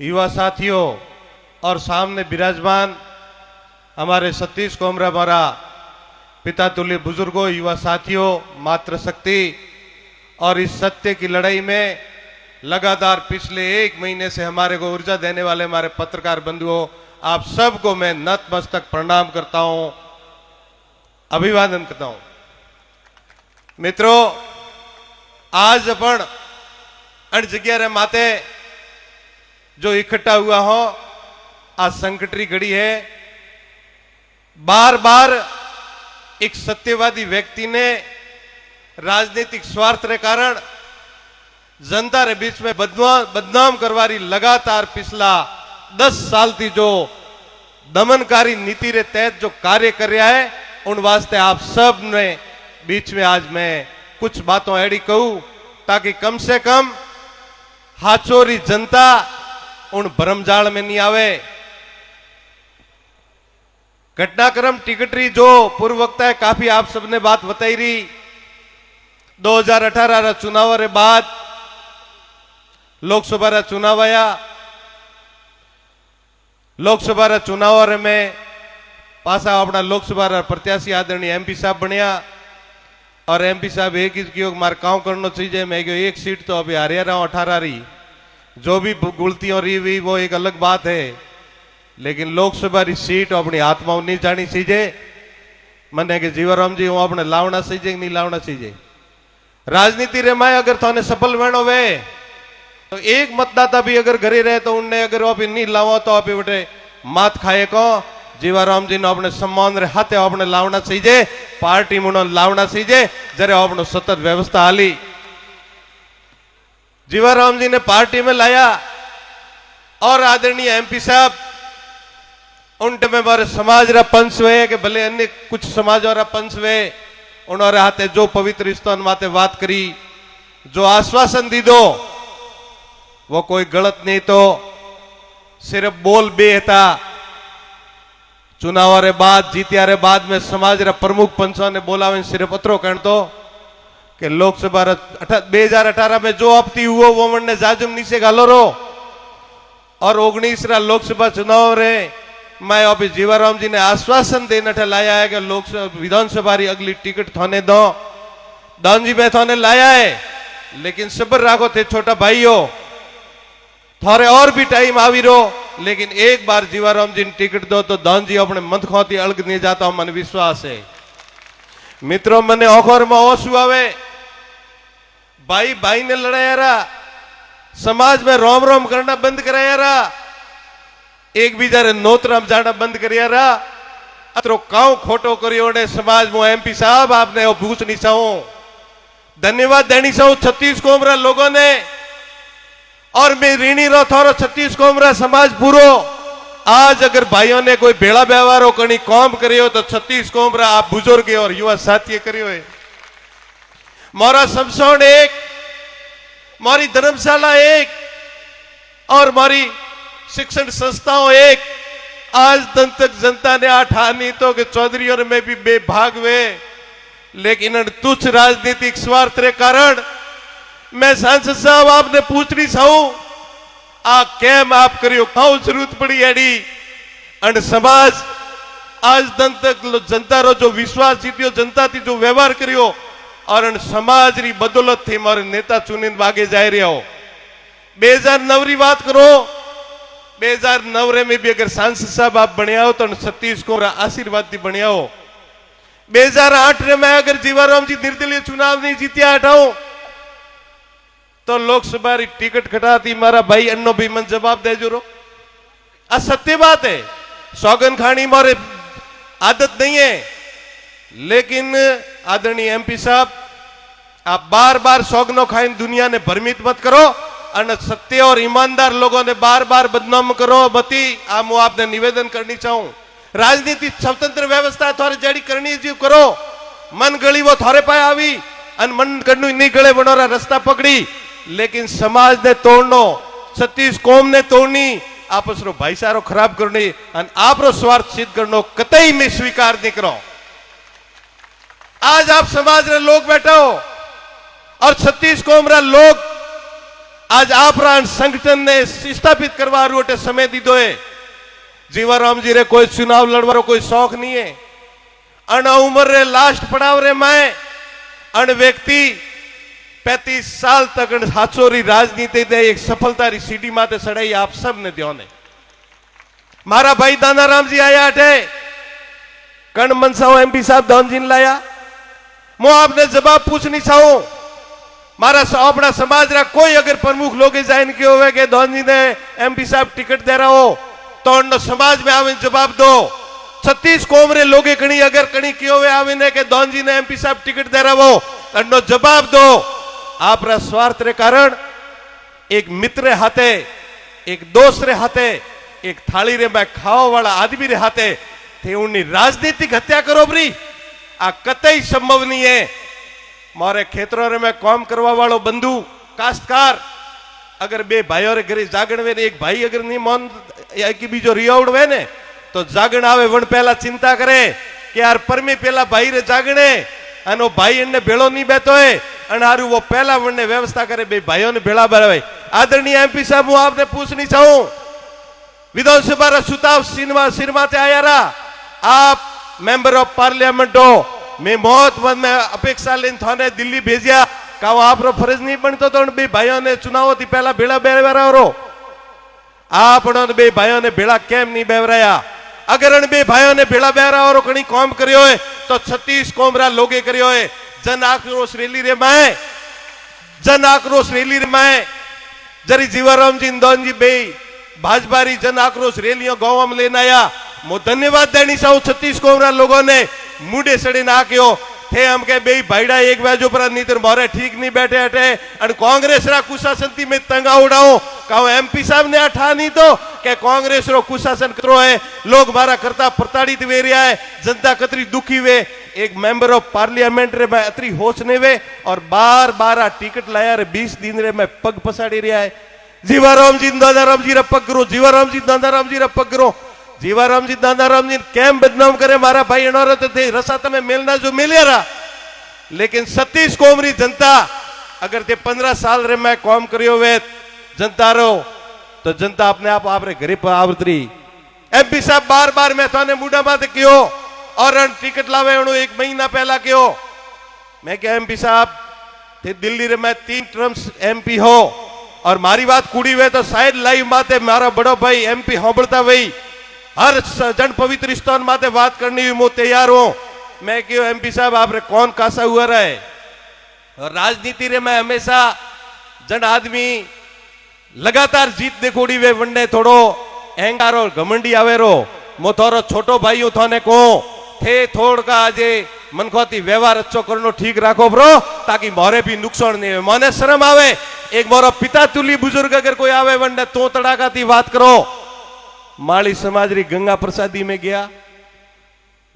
युवा साथियों और सामने विराजमान हमारे सतीश कोमरा हमारा पिता तुल्य बुजुर्गों, युवा साथियों, मातृशक्ति और इस सत्य की लड़ाई में लगातार पिछले 1 महीने से हमारे को ऊर्जा देने वाले हमारे पत्रकार बंधुओं, आप सबको मैं नतमस्तक प्रणाम करता हूं, अभिवादन करता हूं। मित्रों, आज अपन अण जगह रे माते जो इकट्ठा हुआ हो, आज संकट री घड़ी है। बार बार एक सत्यवादी व्यक्ति ने राजनीतिक स्वार्थ के कारण जनता रे बीच में बदनाम करवारी लगातार पिछला 10 साल थी जो दमनकारी नीति रे तहत जो कार्य कर रहा है, उन वास्ते आप सब ने बीच में आज मैं कुछ बातों ऐडी कहूं ताकि कम से कम हाचोरी जनता उन भ्रमजाल में नहीं आवे। घटनाक्रम टिकटरी जो पूर्व वक्ता है, काफी आप सबने बात बताई रही। 2018 रा चुनाव रे बाद लोकसभा रा चुनाव आया। लोकसभा रा चुनाव रे में पासा अपना लोकसभा रा प्रत्याशी आदरणीय एमपी साहब बनया और एमपी साहब एक ही क्यों मार काम करना चाहिए। मैं क्यों एक सीट तो अभी हारिया रहा हूं 18 रही, जो भी गुलतियों रही हुई वो एक अलग बात है, लेकिन लोकसभा री सीट अपनी आत्मा नहीं जानी चाहिए। मने के जीवाराम जी हूँ अपने लावना चाहिए नहीं लावना चाहिए। राजनीति रे में अगर थाने सफल बन होवे तो एक मतदाता भी अगर घरे रहे तो उनने अगर आप नहीं लावा तो आप बेटे मात खाए को जीवाराम जी ने अपने सम्मान रे हाथे अपने लावना चाहिए, पार्टी मुनो लावना चाहिए जरे अपनो सतत व्यवस्था हाली। जीवाराम जी ने पार्टी में लाया और आदरणीय एमपी साहब उनके में बारे समाज रा पंच वे के भले अन्य कुछ समाज रा पंच वे, उन्होंने हाथे जो पवित्र स्थान माते बात करी, जो आश्वासन दी दो वो कोई गलत नहीं, तो सिर्फ बोल बे था। चुनाव रे बाद जीतिया रे बाद में समाज रा प्रमुख पंचों ने बोला सिर्फ अतरो कहन तो कि लोकसभा 2018 में जो अपती हुआ वो मन जाजुम नीचे गालो रो और 19 रा लोकसभा चुनाव रे मैं अभी जीवाराम जी ने आश्वासन देने लाया है कि लोकसभा विधानसभा री अगली टिकट थाने दो दान जी मैं थाने लाया है, लेकिन सब्र राखो थे छोटा भाइयों, थारे और भी टाइम आवी रो, लेकिन एक बार जीवाराम जी ने टिकट दो तो दान जी अपने मंथ खोती अलग नहीं जाता हूं, मन विश्वास है। मित्रों, मने ओखर में ओसु आवे, भाई भाई ने लड़ाया रहा, समाज में रोम रोम करना बंद कराया रहा, एक बीजा रे नोतराम जाना बंद करिया रहा। अतरो काउ खोटो करियो ने समाज में एमपी साहब आपने वो पूछनी चाहूं, धन्यवाद देनी चाहूं छत्तीस कोमरा लोगों ने, और मैं ऋणी रो थारो छत्तीस कोमरा समाज पूरो। आज अगर भाइयों ने कोई भेड़ा व्यवहार करनी काम करियो तो छत्तीस कोमरा आप बुजुर्ग और युवा साथी करियो है। मारा समसौन एक, मारी धर्मशाला एक और मारी शिक्षण संस्थाओं एक। आज तक जनता ने ठानी तो कि चौधरीयों में भी बेभाग हुए, लेकिन तुच्छ राजनीतिक स्वार्थ के कारण मैं सांसद साहब आपने पूछनी चाहूं आ कैम आप करियो खाओ जरूरत पड़ी एडी अंड समाज आज तक जनता रो जो विश्वास जीतियो, जनता थी जो व्यवहार करियो और अन समाज री बदौलत थी मारे नेता चुनिंद आगे जा रहे हो। 2009 री बात करो, 2009 में भी अगर सांसद साहब आप बनिया हो तो सतीश कोमरा आशीर्वाद थी बनिया हो। 2008 में अगर जीवाराम जी निर्दलीय चुनाव नहीं जीतिया हटाओ तो लोकसभा री टिकट खटाती मारा भाई अन्नो भी मन जवाब दे जो। आ सत्य बात है, सौगन खानी मारे आदत नहीं है, लेकिन आदरणीय एमपी साहब आप बार बार सौगनो खाइन दुनिया ने भ्रमित मत करो और सत्य और ईमानदार लोगों ने बार बार बदनाम करो मती। आप आपने निवेदन करनी चाहूं, राजनीति स्वतंत्र व्यवस्था थोड़े जड़ी करनी जी करो, मन गली वो थोड़े पाए आवी अन मन करनु नहीं गले बनोरा रास्ता पकड़ी, लेकिन समाज ने तोड़नो, छत्तीस कौम ने तोड़नी, आपस रो भाईचारो खराब करनी और आप रो स्वार्थ सिद्ध करनो कतई में स्वीकार नहीं करो। आज आप समाज रे लोग बैठो और छत्तीस कोमरा लोग आज आप संगठन ने स्थापित करवा रोटे समय दीदो है। जीवाराम जी रे कोई चुनाव लड़वारो कोई शौक नहीं है। अन उम्र रे लास्ट पड़ाव रे मैं अन व्यक्ति 35 साल तक हाचोरी राजनीति दे एक सफलता री सीढ़ी माते सड़ाई आप सब ने ध्यान है। मारा भाई दानाराम जी आया अठे कण मनसाओ एमपी साहब धनजीन लाया। मो आपने जवाब पूछनी चाहूं मारा अपना समाज रा कोई अगर प्रमुख लोग जाइन के होवे के धनजी ने एमपी साहब टिकट दे रहा हो तो अन्न समाज में आवे जवाब दो। 36 कोमरे लोगे कणी अगर कणी क्यों वे आवे ने के धनजी ने एमपी साहब टिकट दे रहा हो अन्न जवाब दो। आप रा स्वार्थ रे कारण एक मित्र हाथे एक दोस्त रे हाथे एक थाली रे में खाओ वाला आदमी रे हाथे थे उन्नी राजनीतिक हत्या करो बरी आ कतई संभव नहीं है। मारे खेतरों रे में काम करवा वालो बंधु काश्तकार अगर बे भाइयों रे घरे जागण वे एक भाई अगर नहीं मन या की बीजो रियावड़ वे ने तो जागण आवे वन पहला चिंता करे कि यार परमी पहला भाई रे जागणे अनो भाई इनने भेड़ो नहीं बैठो है अनारू वो पहला वन ने व्यवस्था करे बे भाइयों ने भेड़ा बनावे। आदरणीय एमपी साहब हूं आपने पूछनी चाहूं विधानसभा रा सुताव सिनेमा से आया रहा आप मेंबर ऑफ पार्लियामेंट हो मैं बहुत मन में अपेक्षा लेन थाने दिल्ली भेजिया का आप रो फर्ज नहीं बनतो तो बे भाइयों ने चुनाव थी पहला भेड़ा बेवरा रो आप बे भाइयों ने भेड़ा केम नहीं बेवराया। अगर अन बे भाइयों ने भेड़ा बेवरा और कणी काम करियो है तो 36 कोमरा लोगे करियो है। जन आक्रोश रैली रे मैं जन आक्रोश रैली रे मैं जरी जीवाराम जी इंदौन जी बे भाजपारी जन आक्रोश रैलियों गांव में लेना आया मो धन्यवाद देनी चाहूं। 36 कोमरा लोगों ने मुंडे सड़ी ना क्यों थे हम के बे भाईड़ा एक बाजू पर नीतर मोरे ठीक नहीं बैठे हटे और कांग्रेस रा कुशासन में तंगा उड़ाओ कहो एमपी साहब ने अठा नहीं तो के कांग्रेस रो कुशासन करो है लोग मारा करता प्रताड़ित वे रहा है जनता कतरी दुखी वे एक मेंबर ऑफ पार्लियामेंट रे मैं अतरी होश ने वे और बार बार टिकट लाया रे 20 दिन रे मैं पग पसाड़ी रहा है। जीवाराम जी दादाराम जी रा पग करो जीवाराम जी दादाराम जी रा पग करो जीवाराम जी दादाराम जी कैम बदनाम करे मारा भाई अनौरत थे रसा तमें मिलना जो मिले रहा लेकिन 36 कोमरी जनता अगर ते 15 साल रे मैं काम करियो वे जनता रो तो जनता अपने आप रे घरे पर आवतरी। एमपी साहब बार बार मैं थाने मुंडा बात क्यों और टिकट लावे उन्हों 1 महीना पहला क्यों मैं क्या एमपी साहब थे दिल्ली रे मैं 3 टर्म्स एमपी हो और मारी बात कुड़ी वे तो शायद लाइव माते मारा बड़ो भाई एमपी होबड़ता वही हर जन पवित्र स्थान माते बात करनी हुई मो तैयार हूं। मैं क्यों एमपी साहब आप रे कौन कासा हुआ रहे और राजनीति रे मैं हमेशा जन आदमी लगातार जीत देखोड़ी वे वंडे थोड़ो अहंकार और घमंडी आवे रो मो थोरो छोटो भाई थाने को थे थोड़ का आजे मनखोती व्यवहार अच्छो करनो ठीक राखो ब्रो ताकि मोरे भी नुकसान नहीं हो मने शर्म आवे। एक मोरो पिता तुली बुजुर्ग अगर कोई आवे वंडे तो तड़ाका थी बात करो। माली समाज री गंगा प्रसादी में गया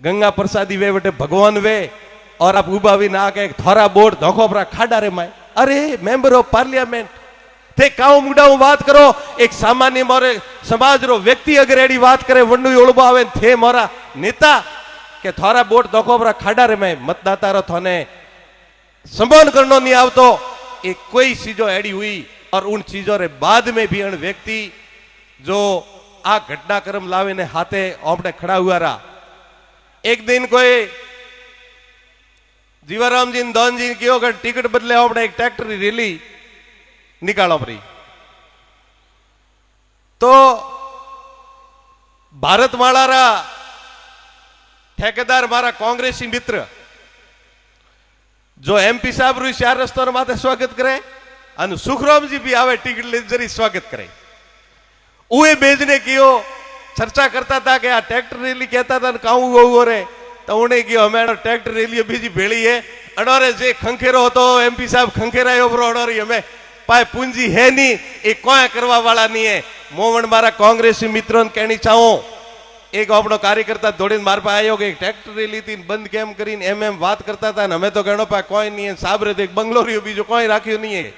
गंगा प्रसादी वे बटे भगवान वे और आप उबावी ना के थोड़ा बोर्ड धोखो परा खाड़ा रे मैं अरे मेंबर ऑफ पार्लियामेंट थे काऊ मुडाऊ बात करो एक सामान्य मोरे समाज रो व्यक्ति अगर एडी बात करे वंडू ओळबो आवे थे मोरा नेता के थोड़ा बोर्ड धोखो परा खाड़ा रे मैं मतदाता रो थने संबोधन करनो नहीं आवतो एक कोई चीजों एडी हुई और उन चीजों रे बाद में भी अन व्यक्ति जो आ घटनाक्रम लावे ने हाथे ओपड़े खड़ा हुआ रहा। एक दिन कोई जीवाराम जी धन जी क्यों अगर टिकट बदले ओपड़े एक ट्रैक्टर रैली निकालो परी तो भारतमाला रा ठेकेदार मारा कांग्रेसी मित्र जो एमपी साहब रू 4 रस्ता माथे स्वागत करे अनु सुखराम जी भी आवे टिकट ले जरी स्वागत करे उए बेचने कियो चर्चा करता था कि ट्रैक्टर रैली कहता था काऊ वो रे तो उन्हें कियो हमें ट्रैक्टर रैली बीजी भेड़ी है अनोरे जे खंखेरो तो एमपी साहब खंखेरायो ब्रो अनोरी हमें पाए पूंजी है नहीं एक कोई करवा वाला नहीं है। मोवन मारा कांग्रेसी मित्रों ने कहनी चाहूं एक अपनो कार्यकर्ता दौड़ी मार पा आयो कि ट्रैक्टर रैली थी बंद केम करीन एम बात करता था हमें तो कहना पाए कोई नहीं है साहब रे देख बंगलोरियो बीजो कोई राखियो नहीं है।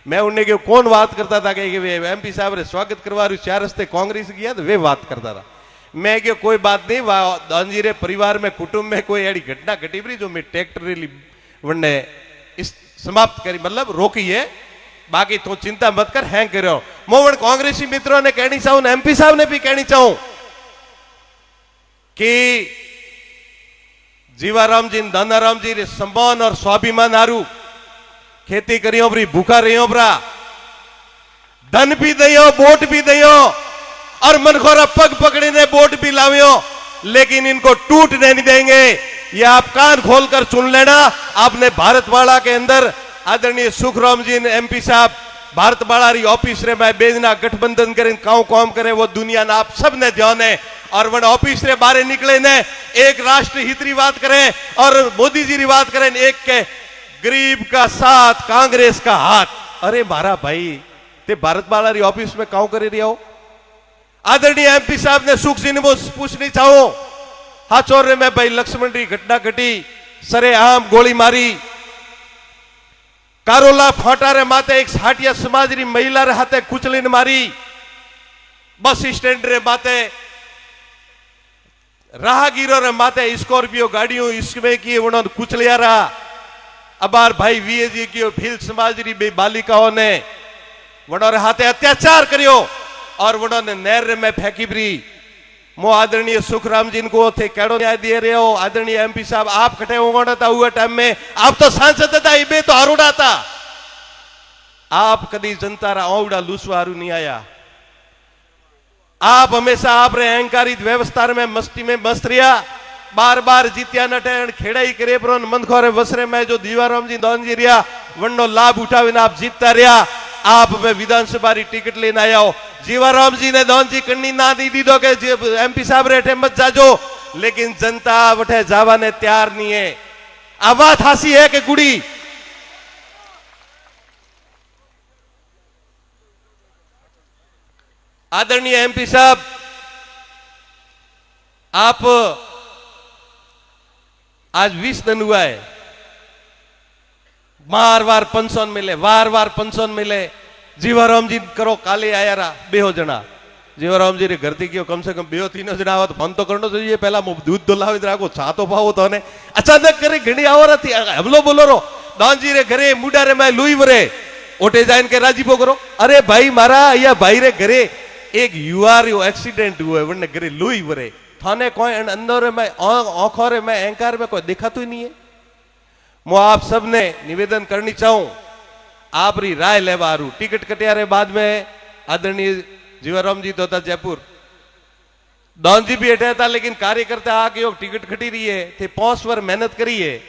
मैं उन्हें क्यों कौन बात करता था कि एमपी साहब रे स्वागत करवा रही 4 रस्ते कांग्रेस गया तो वे बात करता था। मैं क्यों कोई बात नहीं दानजी रे परिवार में कुटुंब में कोई ऐसी घटना घटी जो मैं ट्रैक्टर रैली वने इस समाप्त करी मतलब रोकी है बाकी तू चिंता मत कर हैंग करो। मोहन कांग्रेसी मित्रों ने कहनी चाहूं, एमपी साहब ने भी कहनी चाहूं कि जीवाराम जी दानाराम जी रे सम्मान और स्वाभिमान हारू खेती करियो भरी, भूखा रहियो भरा, धन भी दियो, वोट भी दियो और मनखोरा पग पकड़ी ने वोट भी लावियो, लेकिन इनको टूट नहीं देंगे। ये आप कान खोलकर सुन लेना। आपने भारतवाड़ा के अंदर आदरणीय सुखराम जी ने एमपी साहब भारतवाड़ा री ऑफिस रे मैं बेजना गठबंधन करें काउ काम करे वो दुनिया ना आप सब ने ध्यान है और वन ऑफिस रे बारे निकले ने एक राष्ट्र हित री बात करें और मोदी जी री बात करें, एक के गरीब का साथ कांग्रेस का हाथ। अरे मारा भाई ते भारतवाड़ा री ऑफिस में काउ करे रिया हो। आदरणीय एमपी साहब ने सुख जी ने वो पूछनी चाहो, हाचोर में भाई लक्ष्मण री घटना घटी, सरेआम गोली मारी, कारोला फाटा रे माते एक साटिया समाज री महिला रे हाथे कुचलीन मारी, बस स्टैंड रे माते राहगीरों रे माते स्कॉर्पियो गाड़ियों इसमें की उन्होंने कुचलिया रहा। अबार भाई वीएजी की भील समाज री बे बालिकाओं ने उन्होंने हाथे अत्याचार करियो और उन्होंने नहर में फेंकी बरी। मो आदरणीय सुखराम जी को थे केड़ो न्याय दे रहे हो। आदरणीय एमपी साहब आप कटे होगा था हुआ टाइम में, आप तो सांसद था, इबे तो आरूढ़ा था। आप कभी जनता रा औड़ा लूसवा हारू नहीं आया। आप हमेशा आप रे अहंकारित व्यवस्था में मस्ती में मस्त रिया, बार बार जीत्या नटे खेड़ा ही करे पर मनखोरे वसरे में जो दीवाराम जी दौन जी रिया वनो लाभ उठावे आप जीतता रिया। आप में विधानसभा री टिकट लेना आया हो। जीवाराम जी ने दौन जी कन्नी ना दी दी दो के एमपी साहब रेठे मत जाजो, लेकिन जनता वठे जावा ने तैयार नहीं है। आवाज हासी है कि गुड़ी आदरणीय एमपी साहब आप आज 20 दिन हुआ है, बार बार पेंशन मिले, बार बार पेंशन मिले। जीवाराम जी करो काले आया रहा बेहो जना, जीवाराम जी रे घर थी क्यों कम से कम बेहो तीनो जना आवत फोन तो करनो चाहिए। पहला दूध दुलावी राखो, छा तो पावो तो ने अचानक करे घणी आवर थी हमलो बोलो रो दान जी रे घरे मुडा रे मैं लुई वरे ओटे जाइन के राजीपो करो। अरे भाई मारा या भाई रे घरे एक यूआर यो एक्सीडेंट हुआ है, वरने घरे लुई वरे थाने कोई अंदर में आंखों रे में अहंकार में कोई दिखा तो ही नहीं है। मैं आप सब ने निवेदन करनी चाहूं, आप री राय लेवारू टिकट कटिया रे बाद में आदरणीय जीवाराम जी तो था जयपुर, दौन जी भी हटे था, लेकिन कार्यकर्ता आके टिकट खटी रही है थे 5 वर्ष मेहनत करी है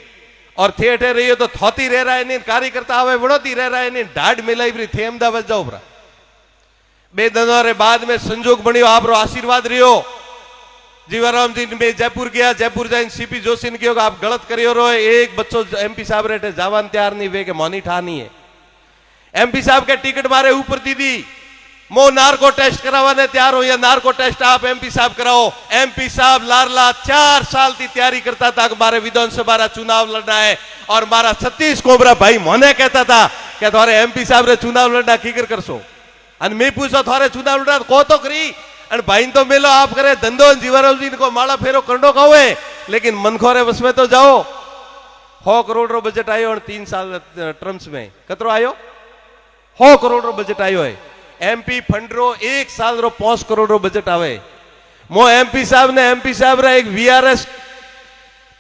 और थे हटे रही है तो थोती रह रहा है नहीं, कार्यकर्ता आवे वणोती रह रहा है नहीं, ढाड मिलाई भी थे अहमदाबाद जाओ भरा। 2 दिनों रे बाद में संजोग बनियो, आप रो आशीर्वाद रियो। जीवाराम जी में जयपुर गया, जयपुर जाइन सीपी जोशी ने कहो आप गलत करियो रो, एक बच्चों एमपी साहब रेटे जावान तैयार नहीं वे के मोनी ठानी है। एमपी साहब के टिकट मारे ऊपर दीदी मो नार्को टेस्ट करावाने तैयार हो, या नार्को टेस्ट आप एमपी साहब कराओ। एमपी साहब लारला 4 साल की तैयारी करता था कि मारे विधानसभा रा चुनाव लड़ना है और मारा सतीश कोबरा भाई मोने कहता था कि थारे एमपी साहब रे चुनाव लड़ना कीकर करसो, अन मैं पूछो थारे चुनाव लड़ना को तो करी अन भाई तो मिलो आप करे धंधो। जीवाराम जी को माला फेरो कंडो कहो, लेकिन मनखोरे बस में तो जाओ। 100 करोड़ रो बजट आयो और 3 साल टर्म्स में कतरो आयो 100 करोड़ रो बजट आयो है। एमपी फंड रो 1 साल रो 5 करोड़ रो बजट आवे। मो एमपी साहब रा एक वीआरएस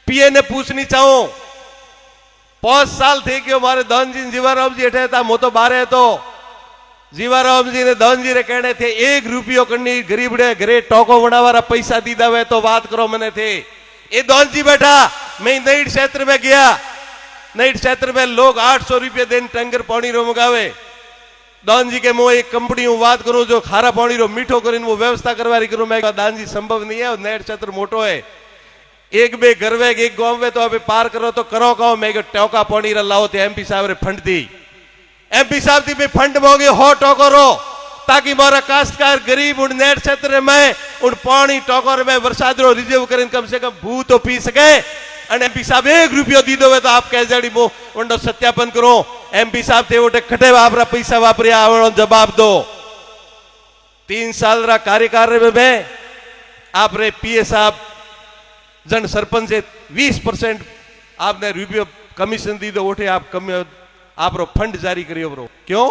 पीए ने पूछनी चाहो, 5 साल थे कि हमारे धन जी जीवाराम जी हटे था, मो तो बारे तो जीवाराम जी ने धन जी रे कहने थे 1 रुपयो करनी गरीब रे घरे टोको बनावारा पैसा दी दवे तो बात करो मने थे। ये धन जी बैठा मैं नई क्षेत्र में गया, नई क्षेत्र में लोग 800 रुपये दिन टैंकर पानी रो मंगावे। दान जी के मो एक कंपनी हूं बात करूं जो खारा पानी रो मीठो करीन वो व्यवस्था करवारी करूं मैं, दान जी संभव नहीं है, नए क्षेत्र मोटो है। एक बे गरवे एक गांव में तो अभी पार करो तो करो गांव में टोका पानी रा लाओ थे एमपी साहब रे फंड दी। एमपी साहब थी फंड मोगे हो टोको रो ताकि मारा काश्तकार गरीब उन नेट क्षेत्र में उन पानी टोकर में बरसात रो रिजर्व करें कम से कम भू तो पी सके। एमपी साहब 1 रुपयो दी दो तो आप कह जड़ी मो वंडो सत्यापन करो। एमपी साहब थे वोटे खटे वापरा पैसा वापरिया आवड़ो जवाब दो। 3 साल रा कार्यकाल में आप रे पीए साहब जन सरपंच से 20% आपने रुपयो कमीशन दी दो, उठे आप रो फंड जारी करियो ब्रो। क्यों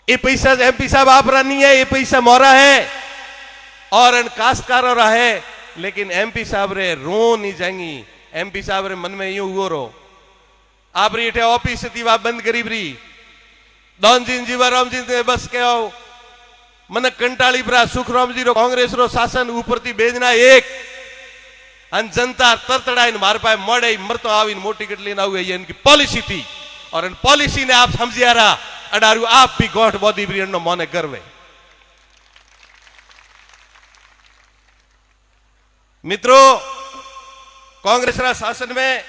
ये पैसा एमपी साहब आप रहा नहीं है, ये पैसा मोरा है और इन काश्तकारों रहा है। लेकिन एमपी साहब रे रो नहीं जाएंगी, एमपी साहब रे मन में यूं हुआ रो आप री इठे ऑफिस थी वा बंद करीब री दौन जी जीवाराम जी ने बस के आओ मन कंटाली भरा सुखराम जी रो कांग्रेस रो शासन ऊपर थी भेजना एक अन जनता तरतड़ाई मार पाए मड़े मरतो आवी मोटी कट लेना हुए ये इनकी पॉलिसी थी और इन पॉलिसी ने आप समझिया रहा अडारू आप भी गोठ बोधी भी नो मोने गर्वे। मित्रों कांग्रेस रा शासन में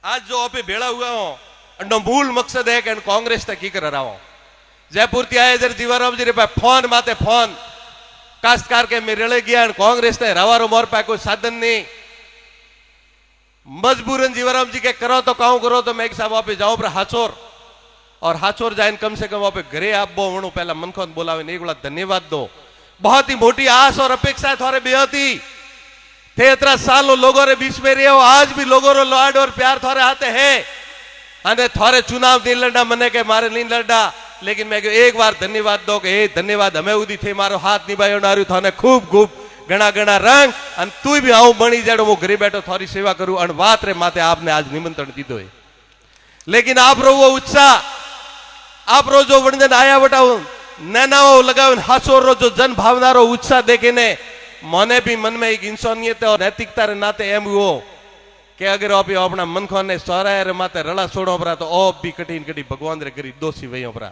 आज जो आपे भेड़ा हुआ हो अंडो मूल मकसद है कि कांग्रेस तक की कर रहा हो जयपुर थी आए जर जीवाराम जी रे पाए फोन माते फोन काश्तकार के मेरे रले गया कांग्रेस ने रवारो मोर पाए कोई साधन नहीं मजबूरन जीवाराम जी के करो तो काऊ करो तो मैं एक साहब वहां पे जाऊं पर हाचोर और हाचोर जाए कम से कम वहां पे घरे आप बो वणु पहला मनखोन बोलावे ने एक बड़ा धन्यवाद दो। बहुत ही मोटी आस और अपेक्षा थोड़े बेहती थे इतना सालों लोगों रे बीच में रहे हो आज भी लोगों रो लाड और प्यार थोड़े आते हैं अने थोड़े चुनाव नहीं लड़ा मने के मारे नहीं लड़ा लेकिन मैं एक बार धन्यवाद दो कि धन्यवाद हमें उदी थे मारो हाथ निभायो नारू थाने खूब खूब घना घना रंग अन तू भी आऊं बनी जाड़ो वो घरे बैठो थोड़ी सेवा करूं अन बात रे माते आपने आज निमंत्रण दीदो है लेकिन आप रो वो उत्साह आप रो जो वणजन आया बटाओ नैनाओ लगाओ हासोर रो जो जन भावना रो उत्साह देखे ने मने भी मन में एक इंसानियत और नैतिकता रे नाते एम हुओ कि अगर आप अपना मन खोने सौरा रे माते रला छोड़ो परा तो आप भी कठिन कठी भगवान रे करी दोषी वही परा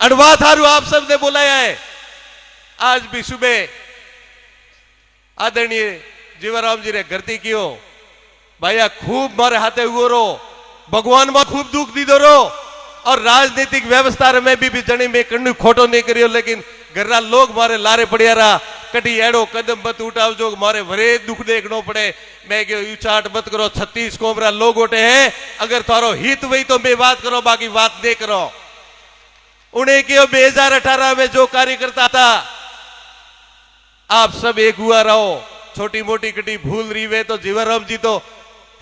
अनवा थारू आप सब ने बुलाया है। आज भी सुबह आदरणीय जीवाराम जी रे गलती कियो भैया खूब मारे हाथे हुओ रो भगवान में खूब दुख दी दो रो और राजनीतिक व्यवस्था में भी जनी में कन्नू खोटो नहीं करियो लेकिन घरना लोग मारे लारे पड़िया रहा कटी एड़ो कदम मत उठाव जो मारे वरे दुख देखनो पड़े मैं क्यों उचाट मत करो 36 कोमरा लोग उठे हैं अगर थारो हित वही तो मैं बात करो बाकी बात नहीं करो। उन्हें क्यों 2018 में जो कार्यकर्ता था आप सब एक हुआ रहो छोटी मोटी कटी भूल रही वे तो जीवाराम जी तो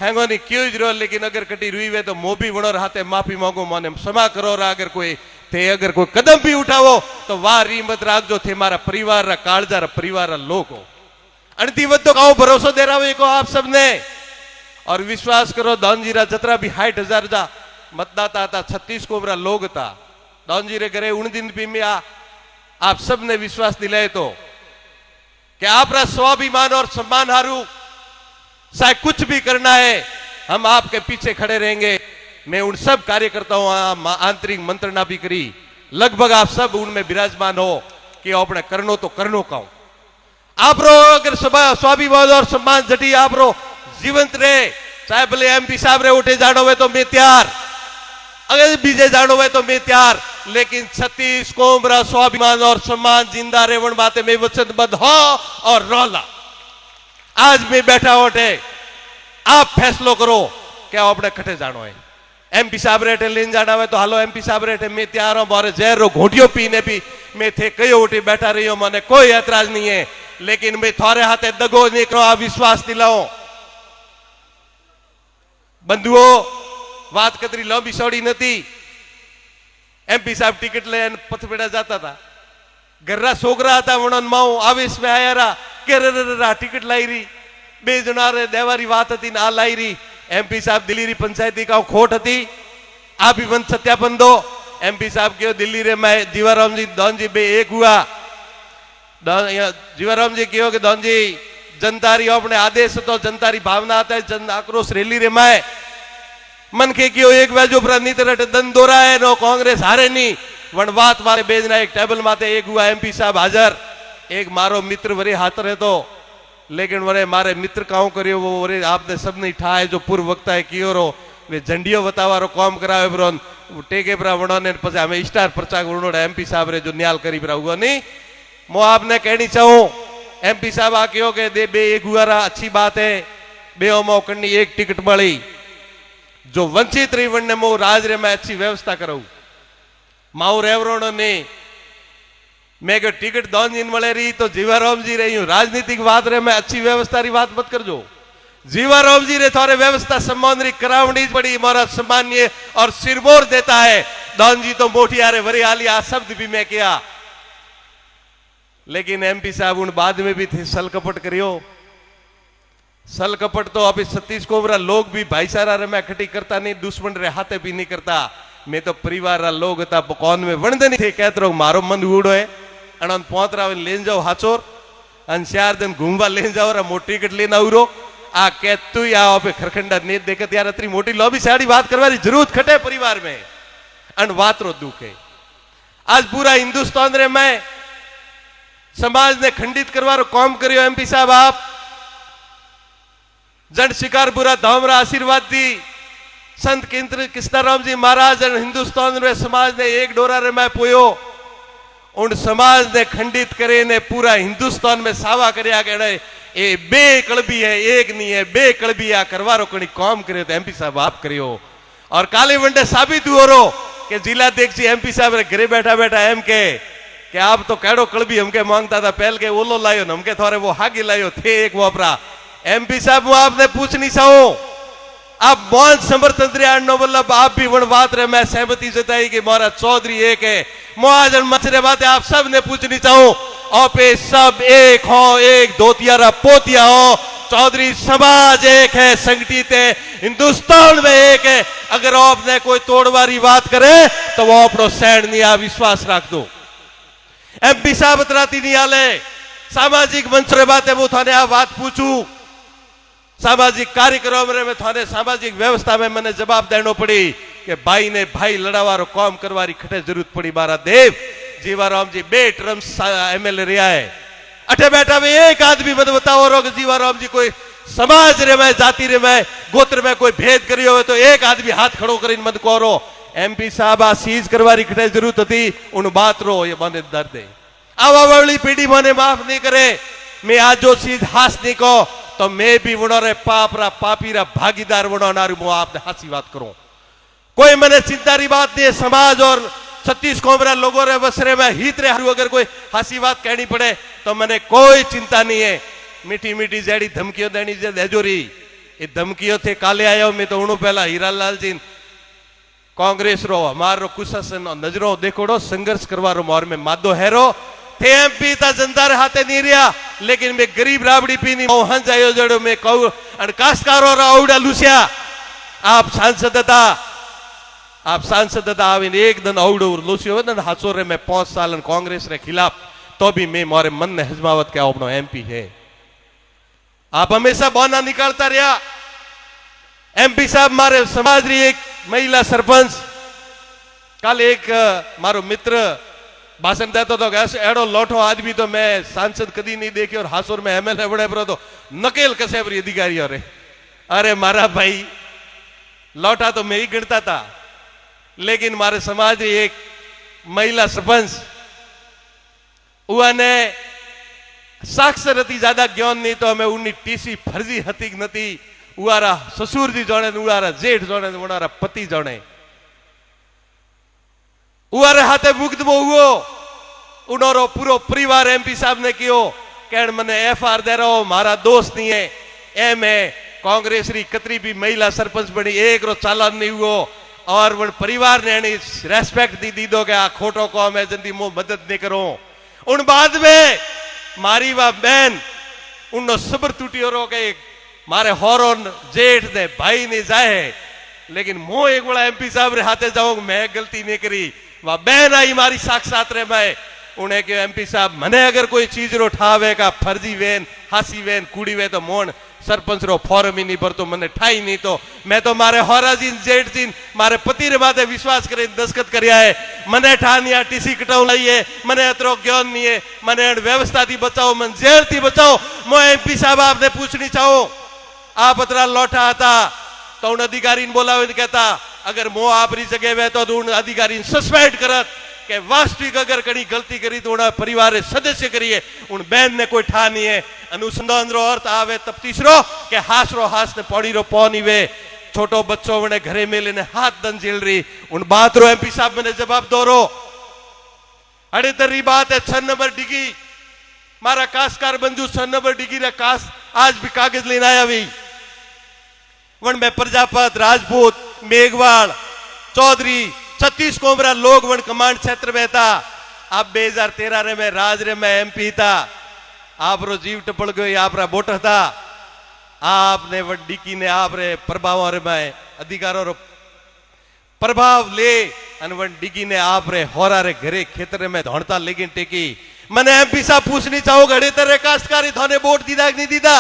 हैंगो नहीं क्यों रो लेकिन अगर कटी रुई वे तो मोबी बड़ो रहते माफी मांगो माने क्षमा करो रहा अगर कोई थे अगर कोई कदम भी उठावो तो वाह री मत राख जो थे मारा परिवार रा कालजा रा परिवार रा लोग हो अणतीवत तो काओ भरोसा दे रहा को आप सबने और विश्वास करो दानजीरा जतरा भी 60,000 जा मतदाता था 36 कोबरा लोग था दानजी रे घरे उन दिन भी में आप सबने विश्वास दिलाए तो कि आप स्वाभिमान और सम्मान हारू चाहे कुछ भी करना है हम आपके पीछे खड़े रहेंगे। मैं उन सब कार्यकर्ताओं आंतरिक मंत्रणा भी करी लगभग आप सब उनमें विराजमान हो कि अपने करनो तो करनो का आप रो अगर स्वाभिमान और सम्मान जटी आप रो जीवंत रहे चाहे भले एमपी साहब रे उठे जानो हुए तो मैं तैयार अगर बीजे जानो हुए तो मैं तैयार लेकिन 36 कोमरा स्वाभिमान और सम्मान जिंदा रेवण बातें में वचनबद्ध हो और रोला आज मैं बैठा उठे आप फैसलो करो क्या अपने कटे जानो है एमपी साहब रेटे लेन जाना है तो हालो एमपी साहब रेटे मैं तैयार हूं मारे जहर रो घोटियो पीने भी मैं थे कई उठी बैठा रही हूं मैंने कोई ऐतराज नहीं है लेकिन मैं थोड़े हाथे दगो नहीं करो आप विश्वास दिलाओ बंधुओं बात कतरी लंबी सौड़ी नहीं एमपी साहब टिकट ले पथपेड़ा जाता था गर्रा सोगरा था वणन माऊ आवेश में आया रहा के टिकट लाई रही बे जना रे देवारी बात थी ना लाई रही एमपी साहब दिल्ली री पंचायती का खोट थी आप भी बंद सत्यापन दो एमपी साहब क्यों दिल्ली रे मैं जीवाराम जी दौन जी बे एक हुआ जीवाराम जी क्यों कि दौन जी जनतारी अपने आदेश तो जनतारी भावना आता है जन आक्रोश रैली रे मैं मन के क्यों एक बाजू पर नीत रट दन दोरा है नो कांग्रेस हारे नहीं वन बात मारे बेजना एक टेबल माते एक हुआ एमपी साहब हाजर एक मारो मित्र वरे हाथ रहे तो लेकिन वरे मारे मित्र काऊ करियो वो वरे आपने सबने ठाए जो पूर्व वक्ता है कियो रो वे झंडियो बतावारो काम करावे ब्रोन टेके परा वणोने पछे हमें स्टार प्रचार वणोड़ा एमपी साहब रे जो न्याल करी परा हुआ नहीं मो आपने कहनी चाहूं एमपी साहब आ कहो के दे बे एक हुआ अच्छी बात है बे मो करनी एक टिकट मળી जो वंचित रही वणने मो राज रे मैं अच्छी व्यवस्था करूं माऊ रेवरोनो ने मैं के टिकट दौन जिन मळे रही तो जीवाराम जी रही हूं राजनीतिक बात रे मैं अच्छी व्यवस्था री बात मत कर जो जीवाराम जी रे थोड़े व्यवस्था सम्मान री करावनी पड़ी मारा सम्मान्य और सिरमोर देता है दान जी तो मोटी आरे वरी आली आ शब्द भी मैं किया, लेकिन एमपी साहब उन बाद में भी थे सल कपट करियो। सल कपट तो अभी 36 कोबरा लोग भी भाईचारा रे मैं खटी करता नहीं, दुश्मन रे हाथे भी नहीं करता। मैं तो परिवार रा लोग था कौन में वणदे नहीं थे, कहते रहो मारो मन उड़ो है अन पोतरा लेन जाओ हाचोर अन 4 दिन घूमवा लेन जाओ रा मोटी टिकट लेना उरो आ कहतु या पे खरखंडा ने देखत यार अतरी मोटी लॉबी साड़ी बात करवानी जरूरत खटे परिवार में अन वातरो दुख है। आज पूरा हिंदुस्तान रे मैं समाज ने खंडित करवारो काम करियो एमपी साहब आप जन शिकारपुरा धामरा आशीर्वाद दी संत केंद्र कृष्णाराम जी महाराज हिंदुस्तान रे समाज ने एक डोरा रे मैं पोयो उन समाज ने खंडित करे ने पूरा हिंदुस्तान में सावा करया के ए बे कलबी है एक नहीं है बे कलबी आ करवारो कणी काम करे तो एमपी साहब आप करियो। और काले वंडे साबित हुओ रो कि जिलाध्यक्ष जी एमपी साहब रे घरे बैठा बैठा एम के कि आप तो कैडो कलबी हमके मांगता था पहल के ओलो लायो न हमके थोड़े वो हागी लायो थे एक वापरा। एमपी साहब वो आपने पूछनी चाहो आप मौन समर्थन नो मतलब आप भी वन बात रहे मैं सहमति जताई कि मोरा चौधरी एक है मुआजन मचरे बातें आप सब ने पूछनी चाहो आप सब एक हो एक धोतियारा पोतिया हो चौधरी समाज एक है संगठित है हिंदुस्तान में एक है। अगर आपने कोई तोड़वारी बात करे तो वो अपनो सैंड नहीं आ विश्वास रख दो। एमपी साहब तराती नहीं आले सामाजिक मंच रे बातें वो थाने आ बात पूछू सामाजिक कार्यक्रम में थाने सामाजिक व्यवस्था में मैंने जवाब देनो पड़ी कि भाई ने भाई लड़ावारो काम करवारी खटे जरूरत पड़ी। मारा देव जीवाराम जी बे टर्म एमएलए रिया है अठे बैठा में एक आदमी मत बताओ रो कि जीवाराम जी कोई समाज रे में जाति रे में गोत्र में कोई भेद करियो हो तो एक आदमी हाथ खड़ो कर मत करो। एमपी साहब आ सीज करवारी खटे जरूरत थी उन बात रो ये मने दर्द है आवा वाली पीढ़ी मने माफ नहीं करे। मैं आज जो चीज हास नहीं को तो मैं भी वणो रे पाप रा पापी रा भागीदार वणो नारू मो आपने हासी बात करूं कोई मैंने चिंता री बात नहीं। समाज और 36 कोमरा लोगों रे बसरे में हित रे अगर कोई हासी बात कहनी पड़े तो मैंने कोई चिंता नहीं है। मीठी मीठी जेड़ी धमकियों देनी जे देजोरी ये धमकियों थे काले आयो मैं तो उणो पहला हीरालाल जी कांग्रेस रो हमारो कुशासन नजरों देखोड़ो संघर्ष करवारो मोर में मादो हैरो थे एमपी ता जनता रे हाथे नहीं रिया लेकिन मैं गरीब राबड़ी पीनी हंस आयो जड़ो मैं कहूं अन कास्कारो रा औडा लुसिया आप सांसद था आविन एक दिन औडो लुसियो न हाचो रे मैं 5 साल कांग्रेस रे खिलाफ तो भी मैं मोरे मन ने हजमावत के अपनो एमपी है। आप हमेशा बहाना निकालता रहा। एमपी साहब मारे समाज री एक महिला सरपंच कल एक मारो मित्र भाषण देता तो एड़ो लोठो आदमी तो मैं सांसद कदी नहीं देखे और हासुर में एमएलए बड़े पर तो नकेल कसेबरी अधिकारी रे अरे मारा भाई लौटा तो मैं ही गिनता था लेकिन मारे समाज एक महिला सरपंच ने साक्षरती ज्यादा ज्ञान नहीं तो हमें उन्नी टीसी फर्जी हती नती उआरा ससुर जी जाने उड़ारा जेठ जाने उड़ारा पति जाने उआरे हाथे मुक्त हुओ उनोरो पूरो परिवार एमपी साहब ने कियो कहन मने एफआर दे रहो मारा दोस्त नहीं है एम है कांग्रेस री कतरी भी महिला सरपंच बनी एक रो चालान नहीं हुओ और वन परिवार ने रेस्पेक्ट दी दो क्या खोटो को मैं जल्दी मो मदद नहीं करो उन बाद में मारी वा बहन उन सब्र टूटियो रो के मारे होरोन जेठ दे भाई नहीं जाए लेकिन मो एक बड़ा एमपी साहब रे हाथे जाऊं मैं गलती नहीं करी वह बहन आई मारी साक्षात रे मैं उन्हें के एमपी साहब मने अगर कोई चीज रो ठावे का फर्जी वेन हासी वेन कूड़ी वे तो मोन सरपंच रो फॉर्म ही नहीं भरतो मने ठाई नहीं तो मैं तो मारे होरा जी जेठ जी मारे पति रे माथे विश्वास करे दस्खत करिया है मने ठानिया टीसी कटाऊ लाइए मने अतरो ज्ञान नहीं है मने व्यवस्था थी बचाओ मन जेल थी बचाओ मो एमपी साहब आपने पूछनी चाहो आप अतरा लौटा था तो उन अधिकारी ने बोला कहता अगर मो आप री जगह वे तो उन अधिकारी सस्पेंड करत के वास्तविक अगर कड़ी गलती करी तो उन परिवार सदस्य करिए उन बहन ने कोई ठा नहीं है अनुसंधान रो अर्थ आवे तब तीसरो के हास ने पौड़ी रो पौनी वे छोटो बच्चों ने घरे में लेने हाथ दन जेल रही उन बात रो एमपी साहब मैंने जवाब दो रो अड़े तरी बात है 6 नंबर डिगी मारा कासकार बंजू 6 नंबर डिगी रा कास आज भी कागज लेने आया भी वन में प्रजापत राजपूत मेघवाल चौधरी 36 कोमरा लोग वन कमांड क्षेत्र में था। आप 2013 रे में राज रे में एमपी था। आप रो जीव टपड़ गयो, आप रा वोट था। आपने वड्डीकी ने आप रे प्रभाव रे में अधिकारों रो प्रभाव ले अनवंडिगी ने आप रे होरा रे घरे खेतर में धौड़ता लेकिन टेकी। मैंने एमपी साहब पूछनी चाहो घड़े तरह काश्तकारी थाने वोट दीदा नहीं दीदा,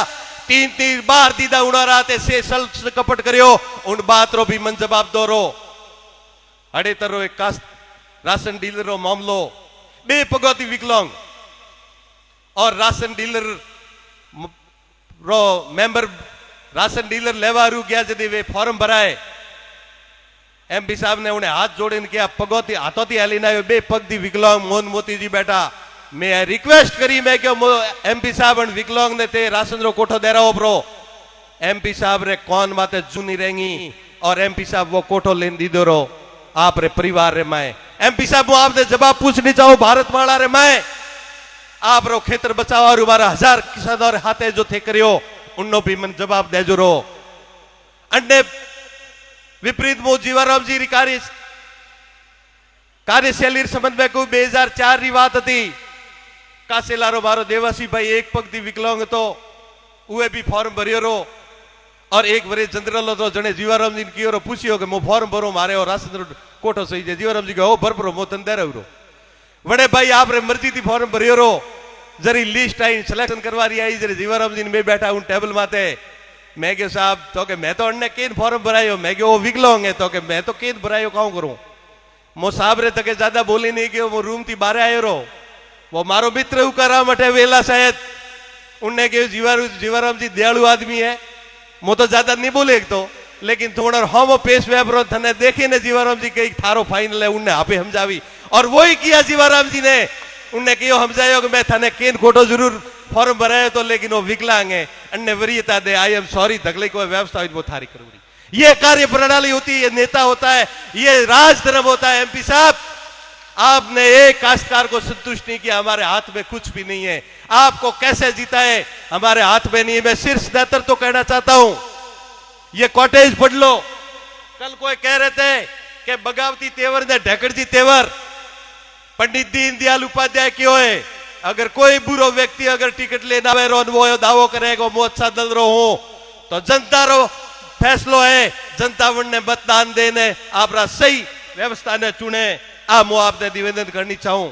3 बार दीदा उड़ा राते से सल कपट करियो उन बात रो भी मन जवाब दो रो। अड़े तरो एक कास्ट राशन डीलर रो मामलो बेपगोती विकलांग और राशन डीलर रो मेंबर राशन डीलर लेवारू गया जदे वे फॉर्म भराए। एमपी साहब ने उन्हें हाथ जोड़े किया पगोती हाथों हलीना बे पग दी विकलांग मोहन मोती जी बैठा। मैं रिक्वेस्ट करी मैं क्यों एमपी साहब विकलांग ने ते राशन रो कोठो दे रहा ब्रो। एमपी साहब रे कौन बातें जूनी रहेंगी और एमपी साहब वो कोठो लेन दी दो रो आप रे परिवार रे मैं। एमपी साहब वो आपने जवाब पूछनी चाहो भारत माला रे मैं आप रो खेतर बचाओ और हमारा 1000 किसान और हाथे जो थे करियो उन्नो भी मन जवाब दे जो रो। अंडे विपरीत मो जीवाराम जी कार्यशैली संबंध में कोई 2004 री बात थी। कासेलारो मारो देवासी भाई एक पग दी विकलांग तो उहे भी फॉर्म भरियो रो और एक बरे जनरल तो जने जीवाराम जी की पूछियो कि मो फॉर्म भरो मारे और राशन कोठो सही है। जीवाराम जी कहो भर भरो मो तन दे रो। बड़े भाई आप रे मर्जी थी फॉर्म भरियो रो। जरी लिस्ट आई सिलेक्शन करवा रही आई जरी जीवाराम जी में बैठा उन टेबल माते। मैं के साहब तो के मैं तो अन्ने केन फॉर्म भरायो मैं के वो विकलांग है तो के मैं तो केन भरायो काऊ करूं। मो साहब रे तके ज्यादा बोली नहीं कि वो रूम थी बाहर आयो रो। वो मारो मित्र उकारा मठे वेला शायद उनने के जीवाराम जी दयालु आदमी है। मो तो ज्यादा नहीं बोले एक तो लेकिन थोड़ा हम पेश वेबरो थने देखे ने जीवाराम जी के थारो फाइनल है उनने आपे समझावी और वही किया जीवाराम जी ने। उनने कहो समझायो कि मैं थाने केन खोटो जरूर फॉर्म भरायो तो लेकिन वो विकलांग है अन्य वरीयता दे आई एम सॉरी तगले कोई व्यवस्था वो थारी करूंगी। ये कार्य प्रणाली होती है, ये नेता होता है, ये राजधर्म होता है। एमपी साहब आपने एक काश्तकार को संतुष्ट नहीं किया, हमारे हाथ में कुछ भी नहीं है। आपको कैसे जीता है हमारे हाथ में नहीं है। मैं शीर्ष नेतृत्व तो कहना चाहता हूं ये कॉटेज पढ़ लो। कल कोई कह रहे थे कि बगावती तेवर ने ढेकड़ जी तेवर पंडित दीनदयाल उपाध्याय क्यों है। अगर कोई बुरो व्यक्ति अगर टिकट लेना है वो दावो करेगा वो अच्छा दल रो हूं तो जनता रो फैसलो है। जनता ने मतदान देने आप सही व्यवस्था ने चुने। आ मो आपने निवेदन करनी चाहूं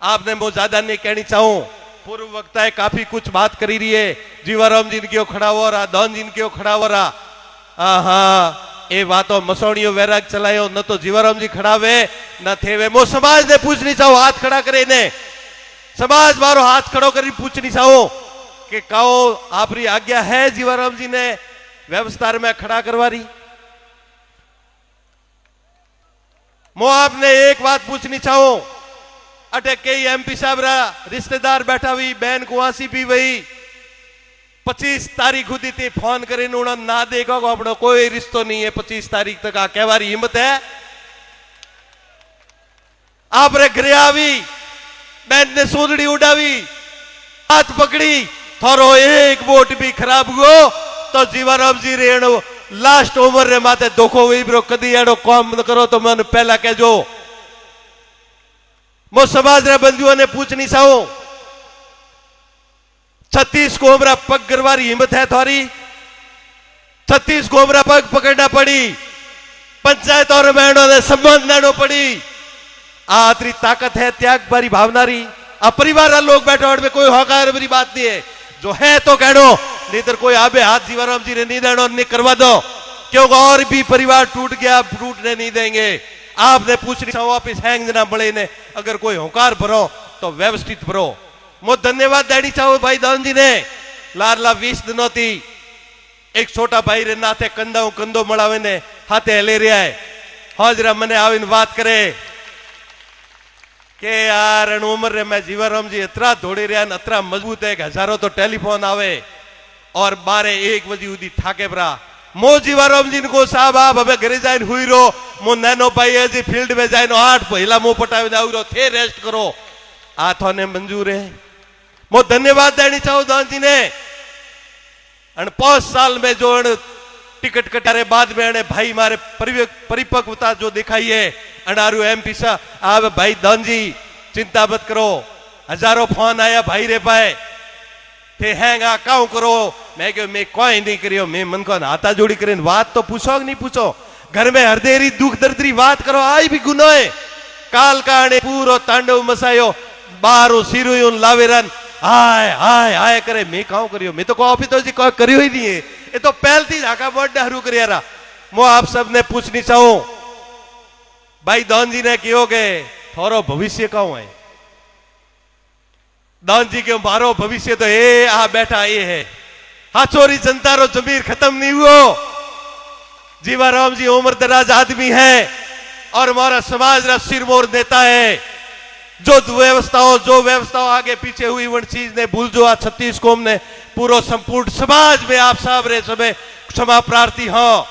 आपने मो ज्यादा नहीं कहनी चाहूं। पूर्व वक्ता है काफी कुछ बात करी रही है। जीवाराम जी क्यों खड़ा हो रहा धन जी क्यों खड़ा हो रहा। हाँ ये बातों मसोड़ियों वैराग चलायो न तो जीवाराम जी खड़ावे न थे मो समाज ने पूछनी चाहो हाथ खड़ा करे ने समाज मारो हाथ खड़ो करी पूछनी चाहो कि कहो आपरी आज्ञा है जीवाराम जी ने व्यवस्था में खड़ा करवा रही। मो आपने एक बात पूछनी चाहो अटे कई एमपी साहब रा रिश्तेदार बैठा हुई बहन कुआसी भी वही 25 तारीख हुई थी फोन करे ना देखो अपनो कोई रिश्तो नहीं है 25 तारीख तक आ कहवारी हिम्मत है। आप रे घरे आवी बहन ने सोदड़ी उड़ावी हाथ पकड़ी थोरो एक वोट भी खराब हुआ तो जीवाराम जी रेणो लास्ट ओवर रे माते धोखो हुई ब्रो कदी एड़ो काम न करो तो मन पहला कहजो। मो समाज रे बंधुओं ने पूछनी चाहो 36 कोमरा पग गरवारी हिम्मत है थारी 36 कोमरा पग पकड़ना पड़ी पंचायत और बहनों ने संबंध लेना पड़ी। आतरी ताकत है त्याग बारी भावना री परिवार लोग बैठे में कोई हकार बरी बात नहीं है जो है तो कह दो नहीं तो कोई आबे हाथ जीवाराम जी ने नहीं देना नहीं करवा दो क्योंकि और भी परिवार टूट गया टूटने नहीं देंगे। आपने पूछनी चाहो आप इस हैंग जना बड़े ने अगर कोई होकार भरो तो व्यवस्थित भरो। मो धन्यवाद देनी चाहो भाई दान जी ने लारला 20 दिनों थी एक छोटा भाई रे नाथे कंदो मड़ावे ने हाथे ले रहा है हाजरा मने आविन बात करे के यार उम्र रे मैं जीवाराम जी इतना दौड़ी रहा अतरा मजबूत है हजारों तो टेलीफोन आवे और 12-1 बजे उदी थाके परा। मो जीवाराम जी को साहब आप हमें घरे जाइन हुई रो मो नैनो भाई है जी फील्ड में जाइन 8 पहिला मो पटावे जाऊ रो थे रेस्ट करो आ थोने मंजूर है। मो धन्यवाद देनी चाहूं दान जी ने 5 साल में जो टिकट कटारे बाद में भाई मारे परिपक्वता जो दिखाई है अनारू एमपी साहब आप भाई दान जी चिंता मत करो, हजारों फोन आया भाई रे पाए थे हैंगा काउ करो, मैं क्यों मैं कोई नहीं करियो, मैं मन को हाथा जोड़ी करें बात तो पूछो नहीं पूछो, घर में हरदेरी दुख दर्दरी बात करो आई भी गुनो है, काल काने पूरो तांडव मसायो बारो सिरु लावेरन हाय हाय हाय करे, मैं काउ करियो, मैं तो कॉफी तो जी कोई करियो ही नहीं है, ये तो पहल थी झाका बोट हरू करियारा। मो आप सब ने पूछनी चाहूं भाई दान जी ने कहो के थोरो भविष्य कहूं है, दान जी के मारो भविष्य तो ये आ बैठा ये है, हाचोरी जनता रो जमीर खत्म नहीं हुआ, जीवाराम जी उम्र दराज आदमी है और हमारा समाज रा सिरमौर नेता है, जो व्यवस्थाओं आगे पीछे हुई वन चीज ने भूल जो आज छत्तीस कौम ने पूरा संपूर्ण समाज में आप सब रे समय क्षमा प्रार्थी हो,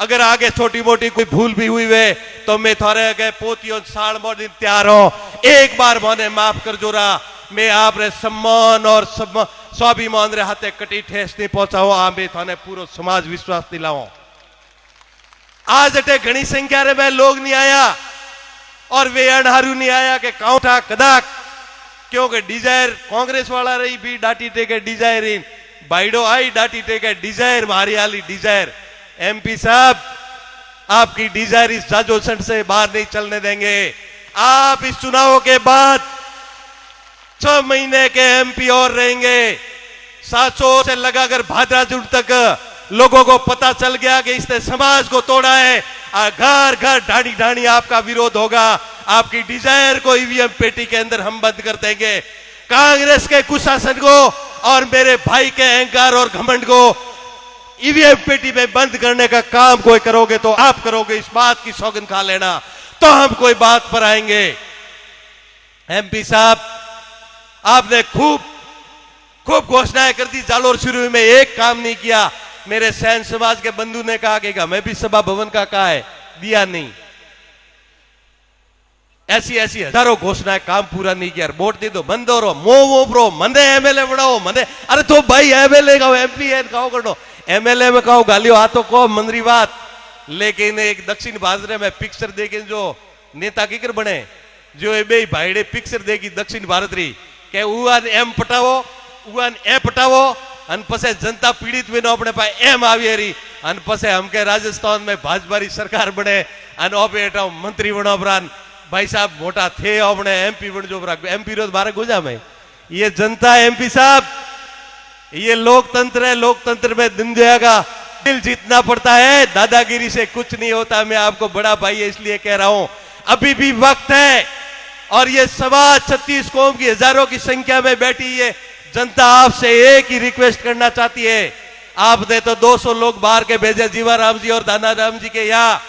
अगर आगे छोटी मोटी कोई भूल भी हुई वे तो मैं थोड़े गए पोतियों साल मोदी तैयार हो, एक बार मोने माफ कर जोरा, मैं आप रे सम्मान और स्वाभिमान रे हाथे कटी ठेस नहीं पहुंचाओ, आप थाने पूरा समाज विश्वास दिलाओ। आज अटे घनी संख्या रे में लोग नहीं आया और वे अनहारू नहीं आया के काउंटा कदाक, क्योंकि डिजायर कांग्रेस वाला रही भी डाटी टेके डिजायर इन बाइडो आई डाटी टेके डिजायर मारी आली डिजायर, एमपी साहब आपकी डिजायर इस जाजोसंट से बाहर नहीं चलने देंगे, आप इस चुनाव के बाद 6 महीने के एमपी और रहेंगे, 700 से लगाकर भाद्रा जून तक लोगों को पता चल गया कि इसने समाज को तोड़ा है, घर घर ढाणी ढाणी आपका विरोध होगा, आपकी डिजायर को ईवीएम पेटी के अंदर हम बंद कर देंगे, कांग्रेस के कुशासन को और मेरे भाई के अहंकार और घमंड को ईवीएम पेटी में बंद करने का काम कोई करोगे तो आप करोगे, इस बात की सौगंध खा लेना, तो हम कोई बात पर आएंगे। एमपी साहब आपने खूब खूब घोषणाएं कर दी, जालोर शुरू में एक काम नहीं किया, मेरे सैन समाज के बंधु ने कहा कि मैं भी सभा भवन का कहा है, दिया नहीं, ऐसी ऐसी हजारों घोषणाएं काम पूरा नहीं किया, वोट दे दो बंदो रो मो ब्रो मंदे एमएलए बनाओ मंदे, अरे तो भाई एमएलए का एमपी है कहो करो, एमएलए में कहो गालियो हाथों को मंत्री बात, लेकिन एक दक्षिण भारत में पिक्चर देखे जो नेता किकर बने, जो ए भाईडे पिक्चर देगी दक्षिण भारत री के उन एम पटावो उन ए पटावो अन पसे जनता पीड़ित भी अपने पास एम आवी रही अन पसे हमके राजस्थान में भाजपा री सरकार बने अन ऑपरेटर मंत्री बनो बरान भाई साहब मोटा थे अपने एमपी बन जो एमपी रोज बारह गुजा में, ये जनता एमपी साहब ये लोकतंत्र है, लोकतंत्र में दिन जाएगा, दिल जीतना पड़ता है, दादागिरी से कुछ नहीं होता, मैं आपको बड़ा भाई है इसलिए कह रहा हूं, अभी भी वक्त है और ये समाज 36 कौम की हजारों की संख्या में बैठी है, जनता आपसे एक ही रिक्वेस्ट करना चाहती है, आपने तो 200 लोग बाहर के भेजे जीवाराम जी और दानाराम जी के यहाँ,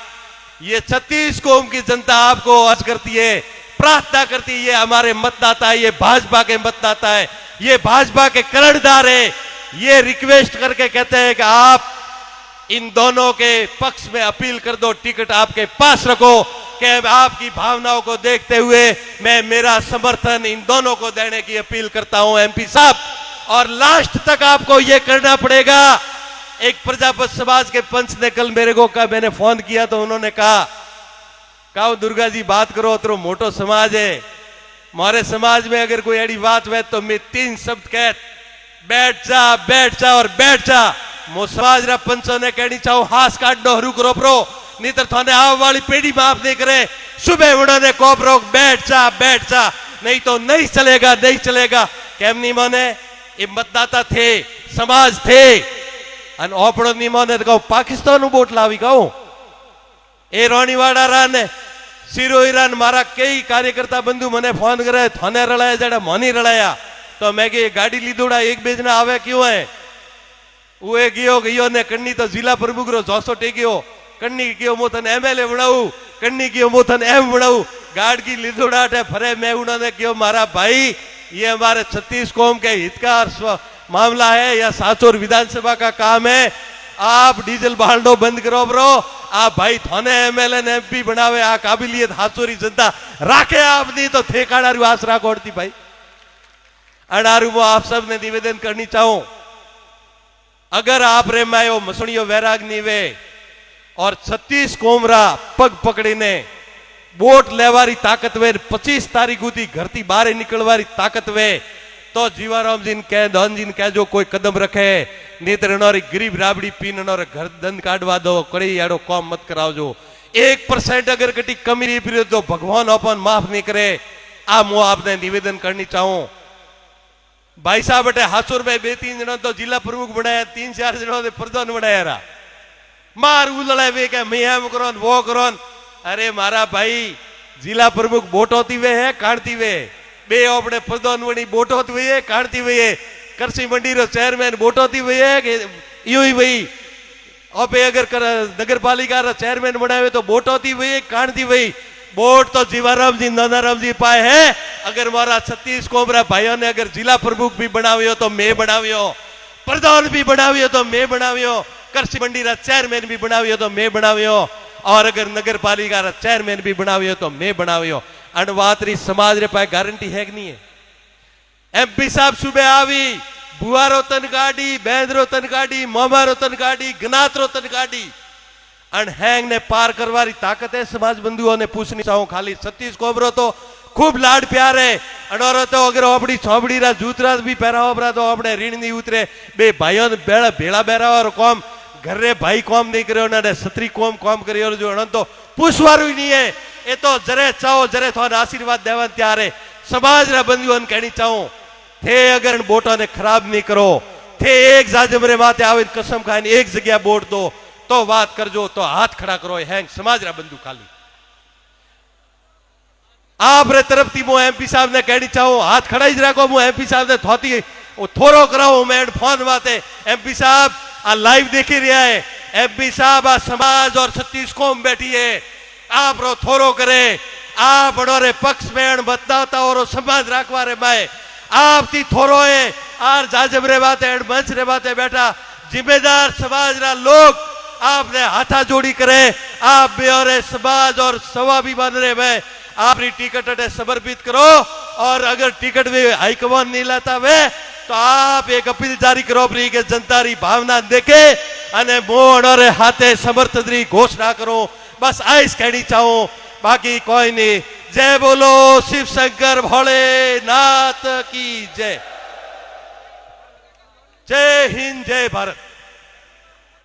ये 36 कौम की जनता आपको अर्ज करती है, प्रार्थना करती है, ये हमारे मतदाता है, ये भाजपा के मतदाता है, ये भाजपा के कर्णधार है, ये रिक्वेस्ट करके कहते हैं कि आप इन दोनों के पक्ष में अपील कर दो, टिकट आपके पास रखो, कि आपकी भावनाओं को देखते हुए मैं मेरा समर्थन इन दोनों को देने की अपील करता हूं एमपी साहब, और लास्ट तक आपको यह करना पड़ेगा। एक प्रजापति समाज के पंच ने कल मेरे को कहा, मैंने फोन किया तो उन्होंने कहा दुर्गा जी बात करो, तो मोटो समाज है, हमारे समाज में अगर कोई ऐसी बात है तो मैं 3 शब्द कह, बैठ जा और बैठ जा, मो समाज रा पंचों ने कहनी चाहो हाथ काट दो हरू करो प्रो, नहीं तो थाने आव वाली पीढ़ी माफ नहीं करे, सुबह उन्होंने कोप रोक बैठ जा, नहीं तो नहीं चलेगा नहीं चलेगा, केम नहीं माने, ये मतदाता थे, समाज थे, अन ओपड़ो नहीं माने तो पाकिस्तान वोट लावी कहूं, ए रोनीवाड़ा रान सिरो ईरान मारा कई कार्यकर्ता बंधु मने फोन करे थाने रलाया जड़ा मोनी रलाया, तो मैं कि गाड़ी लीधोड़ा एक बेजना आवे क्यों है, वो गयो ने कन्नी तो जिला प्रमुख रो 200 टेकियो, कन्नी कियो मोथन एमएलए बनाऊ, कन्नी कियो मोथन एम बनाऊ, गाड़ की लीधोड़ाट है फरे, मैं उन्होंने क्यों मारा भाई ये हमारे 36 कौम के हित का मामला है या साचोर विधानसभा का काम है, आप डीजल बालडो बंद करो ब्रो, आप भाई थाने एमएलए ने एमपी बनावे, आ काबिलियत हाचोरी जनता राखे, आप नहीं तो ठेकाड़ारू आसरा कोड़ती भाई। अनारू वो आप सब ने निवेदन करनी चाहूं, अगर आप रे मायो मसणियो वैराग नीवे और 36 कोमरा पग पकड़ी ने वोट लेवारी ताकत वे 25 तारीख સુધી ઘરથી બહાર નીકળવાની તાકત વે તો જીવારામજી ને કહે ધનજી ને કહેજો કોઈ કદમ રખે નેત્ર નોરી ગરીબ રાબડી પીન નોરે ઘર દંડ કાઢવા દો કડી આડો કોમ મત કરાવજો 1% अगर कटी कमी नहीं फिर तो भगवान अपन माफ नहीं करे। आ मो आपने निवेदन करनी चाहूं भाई साहब बटे हासुर में 2-3 जनों तो जिला प्रमुख बनाया 3-4 जनों ने प्रधान बनाया रहा मार उलड़े वे के मैं हम करो वो करो। अरे मारा भाई जिला प्रमुख बोट होती वे है काटती वे बे अपने प्रधान बनी बोट होती हुई है काटती हुई है कृषि मंडी रो चेयरमैन बोट होती हुई है यू ही वही अब अगर नगर पालिका चेयरमैन बनाए तो बोट होती हुई काटती हुई बोट तो जीवाराम जी नानाराम जी पाए है। अगर मारा 36 कोमरा भाइयों ने अगर जिला प्रमुख भी बनावियो तो मैं बनावियो प्रधान भी बनावियो तो मैं बनावियो कृषि मंडी रा चेयरमैन भी बनावियो तो मैं बनावियो और अगर नगर पालिका रा चेयरमैन भी बनावियो तो मैं बनावियो। अणवातरी समाज रे पाए गारंटी है कि नहीं है। एमपी साहब सुबह आवी बुआरो तन काढ़ी बैंदरो तन काढ़ी मोमारो तन काढ़ी गनातरो तन काढ़ी अन हैंग ने पार करवारी ताकत है। समाज बंधुओं ने पूछनी चाहूं खाली 36 कोबरो तो खूब लाड प्यार है अनोरो तो अगर अपनी छोबड़ी रा जूतरा भी पहराओ बरा तो अपने ऋण नहीं उतरे बे भाइयों ने बेड़ा भेड़ा बेरा और कौम घर रे भाई कौम नहीं करे उन्होंने सत्री कौम करी और जो अनंत तो पूछवारू ही नहीं है। ये तो जरे चाहो जरे थोड़ा आशीर्वाद देवा तैयार है। समाज रा बंधुओं ने कहनी चाहूं थे अगर बोटों ने खराब नहीं करो थे एक जाजमरे माते आवे कसम खाने एक जगह बोट दो तो बात करजो तो हाथ खड़ा करो हैंग समाज रा बंधु खाली आप रे तरफ थी मो एमपी साहब ने कहनी चाहूं हाथ खड़ा ही रखो मो एमपी साहब ने थोती वो थोरो कराओ मैं फोन बाते एमपी साहब आ लाइव देखी रहा है एमपी साहब आ समाज और 36 कौम बैठी है आप रो थोरो करे आप बड़ोरे पक्ष में बताता और समाज राखवा रे माए आप थी थोरो है आर जाजब रे बाते मंच रे बाते बैठा जिम्मेदार समाज रा लोग आपने हाथा जोड़ी करे आप बेरे समाज और सवाबी बन रहे मैं आपकी टिकट अटे समर्पित करो और अगर टिकट भी हाईकमान नहीं लाता वे तो आप एक अपील जारी करो अपनी के जनता री भावना देखे अने मोड़ और हाथे समर्थन घोषणा करो बस आइस कहनी चाहूं बाकी कोई नहीं। जय बोलो शिव शंकर भोलेनाथ की जय। जय हिंद जय भारत।